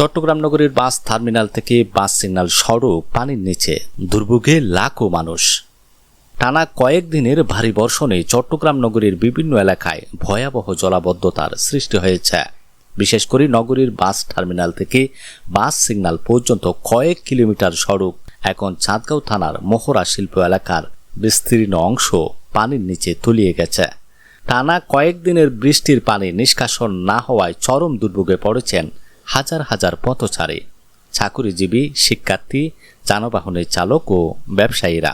চট্টগ্রাম নগরীর bus terminal থেকে বাস signal সড়ক পানির নিচে, দুর্ভোগে লাখো মানুষ। টানা কয়েকদিনের ভারী বর্ষণে চট্টগ্রাম নগরীর বিভিন্ন এলাকায় ভয়াবহ জলাবদ্ধতার সৃষ্টি হয়েছে। বিশেষ করে নগরীর বাস টার্মিনাল থেকে বাস সিগন্যাল পর্যন্ত কয়েক কিলোমিটার সড়ক এখন চাঁদগাঁও থানার মোহরা শিল্প এলাকার বিস্তীর্ণ অংশ পানির নিচে তলিয়ে গেছে। টানা কয়েকদিনের বৃষ্টির পানি নিষ্কাশন না হওয়ায় চরম দুর্ভোগে পড়েছেন হাজার হাজার পথচারী, চাকুরিজীবী, শিক্ষার্থী, যানবাহনের চালক ও ব্যবসায়ীরা।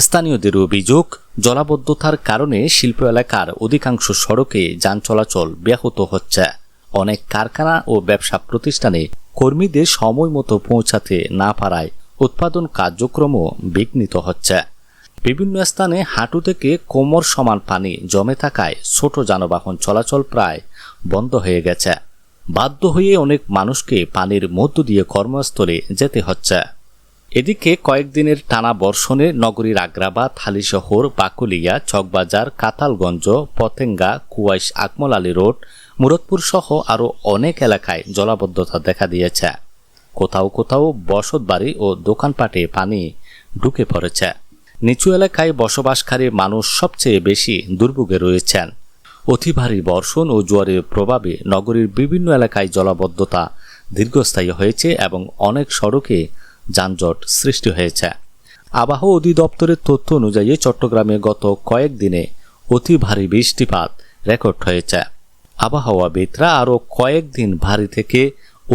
স্থানীয়দের অভিযোগ, জলাবদ্ধতার কারণে শিল্প এলাকার অধিকাংশ সড়কে যান চলাচল ব্যাহত হচ্ছে। অনেক কারখানা ও ব্যবসা প্রতিষ্ঠানে কর্মীদের সময় মতো পৌঁছাতে না পারায় উৎপাদন কার্যক্রমও বিঘ্নিত হচ্ছে। বিভিন্ন স্থানে হাঁটু থেকে কোমর সমান পানি জমে থাকায় ছোট যানবাহন চলাচল প্রায় বন্ধ হয়ে গেছে। বাধ্য হয়ে অনেক মানুষকে পানির মধ্য দিয়ে কর্মস্থলে যেতে হচ্ছে। এদিকে কয়েকদিনের টানা বর্ষণে নগরীর আগ্রাবাদ, হালিশহর, বাকুলিয়া, চকবাজার, কাতালগঞ্জ, পতেঙ্গা, কুয়াইশ, আকমল আলী রোড, মুরাদপুর সহ আরও অনেক এলাকায় জলাবদ্ধতা দেখা দিয়েছে। কোথাও কোথাও বসতবাড়ি ও দোকানপাটে পানি ঢুকে পড়েছে। নিচু এলাকায় বসবাসকারী মানুষ সবচেয়ে বেশি দুর্ভোগে রয়েছেন। অতি ভারী বর্ষণ ও জোয়ারের প্রভাবে নগরীর বিভিন্ন এলাকায় জলাবদ্ধতা দীর্ঘস্থায়ী হয়েছে এবং অনেক সড়কে যানজট সৃষ্টি হয়েছে। আবহাওয়া অধিদপ্তরের তথ্য অনুযায়ী চট্টগ্রামে গত কয়েকদিনে অতি ভারী বৃষ্টিপাত রেকর্ড হয়েছে। আবহাওয়াবিদরা আরও কয়েকদিন ভারী থেকে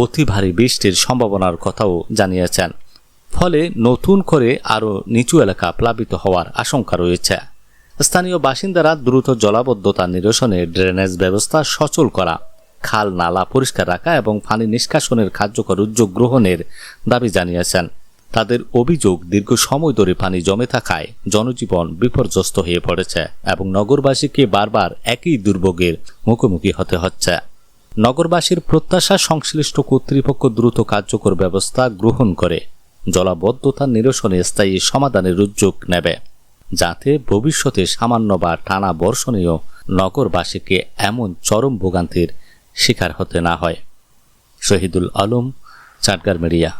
অতি ভারী বৃষ্টির সম্ভাবনার কথাও জানিয়েছেন। ফলে নতুন করে আরও নিচু এলাকা প্লাবিত হওয়ার আশঙ্কা রয়েছে। স্থানীয় বাসিন্দারা দ্রুত জলাবদ্ধতা নিরসনে ড্রেনেজ ব্যবস্থা সচল করা, খাল নালা পরিষ্কার রাখা এবং পানি নিষ্কাশনের কার্যকর উদ্যোগ গ্রহণের দাবি জানিয়েছেন। তাদের অভিযোগ, দীর্ঘ সময় ধরে পানি জমে থাকায় জনজীবন বিপর্যস্ত হয়ে পড়েছে এবং নগরবাসীকে বারবার একই দুর্ভোগের মুখোমুখি হতে হচ্ছে। নগরবাসীর প্রত্যাশা, সংশ্লিষ্ট কর্তৃপক্ষ দ্রুত কার্যকর ব্যবস্থা গ্রহণ করে জলাবদ্ধতা নিরসনে স্থায়ী সমাধানের উদ্যোগ নেবে, যাতে ভবিষ্যতে সামান্য বা টানা বর্ষণেও নগরবাসীকে এমন চরম ভোগান্তির শিকার হতে না হয়। শহীদুল আলম, চাটগাঁর মিডিয়া।